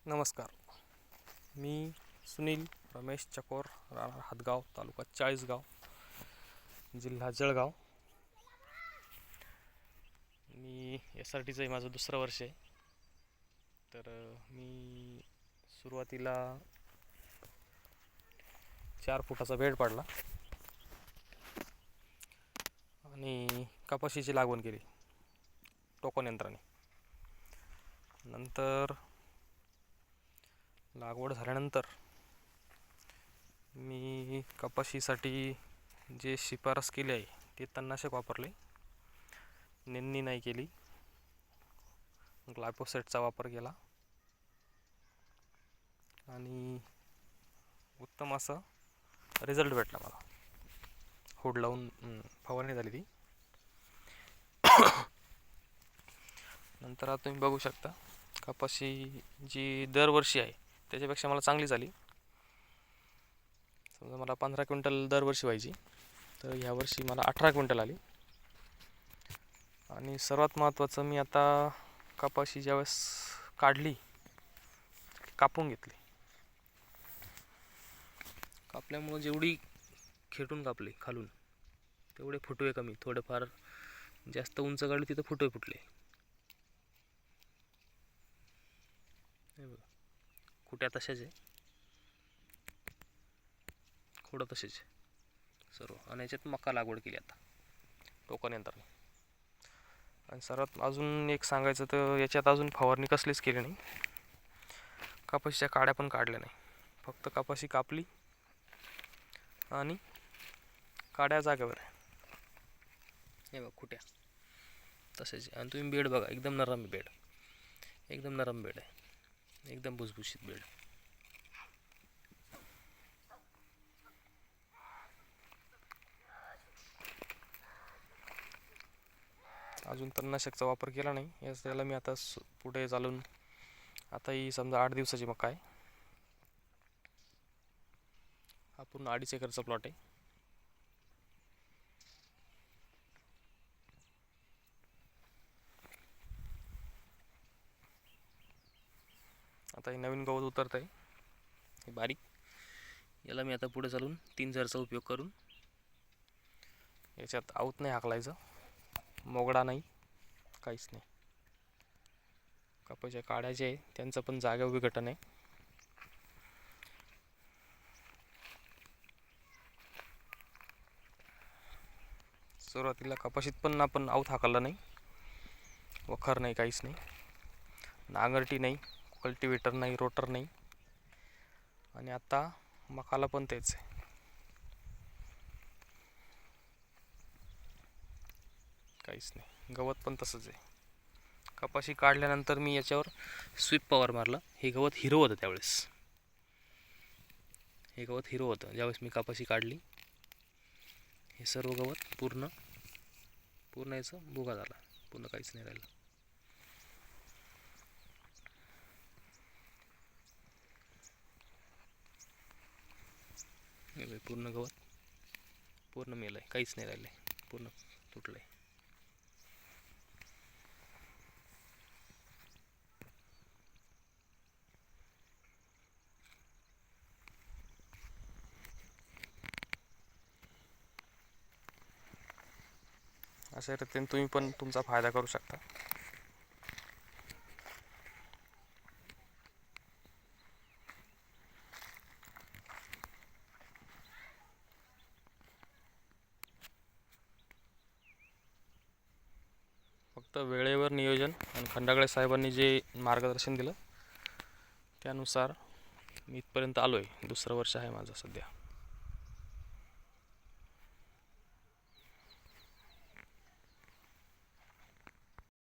नमस्कार. मी सुनील रमेश चकोर, राहणार हातगाव, तालुका चाळीसगाव, जिल्हा जळगाव. मी SRTचं आहे, माझं दुसरं वर्ष आहे. तर मी सुरुवातीला 4 फुटाचा बेड पाडला आणि कपाशीची लागवड केली टोकन यंत्राने. नंतर लागवड झाल्यानंतर मी कपाशीसाठी जे शिफारस केली आहे ते तणनाशक वापरले. निंदणी नाही केली, ग्लायफोसेटचा वापर केला आणि उत्तम असा रिझल्ट भेटला मला. होड लावून फवारणी झाली ती. नंतर आता तुम्ही बघू शकता कपाशी जी दरवर्षी आहे त्याच्यापेक्षा मला चांगली झाली. समजा मला 15 क्विंटल दरवर्षी व्हायची, तर ह्यावर्षी मला 18 क्विंटल आली. आणि सर्वात महत्त्वाचं, मी आता कपाशी ज्यावेळेस काढली, कापून घेतली. कापल्यामुळं जेवढी खेटून कापली खालून तेवढे फुटवे कमी, थोडेफार जास्त उंच काढली तिथं फुटवे फुटले. हे बघा, कुट्या तशाच आहे, खोडं तसेच सर्व. आणि याच्यात मका लागवड केली आता टोकन यंत्राने. आणि सर्वात अजून एक सांगायचं तर याच्यात अजून फवारणी कसलीच केली नाही, कपाशीच्या काड्या पण काढल्या नाही. फक्त कपाशी कापली आणि काड्या जागेवर आहे. हे बघा, कुट्या तसेच. आणि तुम्ही बेड बघा, एकदम नरम बेड, एकदम नरम बेड आहे, एकदम भुसभुशीत बेड. अजून तणनाशकचा वापर केला नाही. याला मी आता पुढे चालून, आता ही समजा 8 दिवसाची मका आहे. हा पूर्ण 2.5 एकरचा प्लॉट आहे. आता हे नवीन गवत उतरत आहे, हे बारीक. याला मी आता पुढे चालून 3 झारचा उपयोग करून याच्यात आऊत नाही हाकलायचं, मोगडा नाही, काहीच नाही. कपाशीच्या काड्या जे आहे त्यांचं पण जागा विघटन आहे. सुरुवातीला कपाशीत पण आपण आऊत हाकलला नाही, वखर नाही, काहीच नाही, नांगरटी नाही, कल्टिवेटर नाही, रोटर नाही. आणि आता मकाला पण तेच आहे. काहीच नाही, गवत पण तसंच आहे. कपाशी काढल्यानंतर मी याच्यावर स्वीप पॉवर मारला. हे गवत हिरो होतं त्यावेळेस, हे गवत हिरो होतं ज्यावेळेस मी कपाशी काढली. हे सर्व गवत पूर्ण याचं भुगा झाला, पूर्ण काहीच नाही राहिलं. पूर्ण गवत पूर्ण मेलं आहे, काहीच नाही राहिलं आहे, पूर्ण तुटलं आहे. अशा रीतीने तुम्ही पण तुमचा फायदा करू शकता. फक्त वेळेवर नियोजन आणि खंडागळे साहेबांनी जे मार्गदर्शन दिलं त्यानुसार मी इथपर्यंत आलो आहे. दुसरं वर्ष आहे माझं सध्या.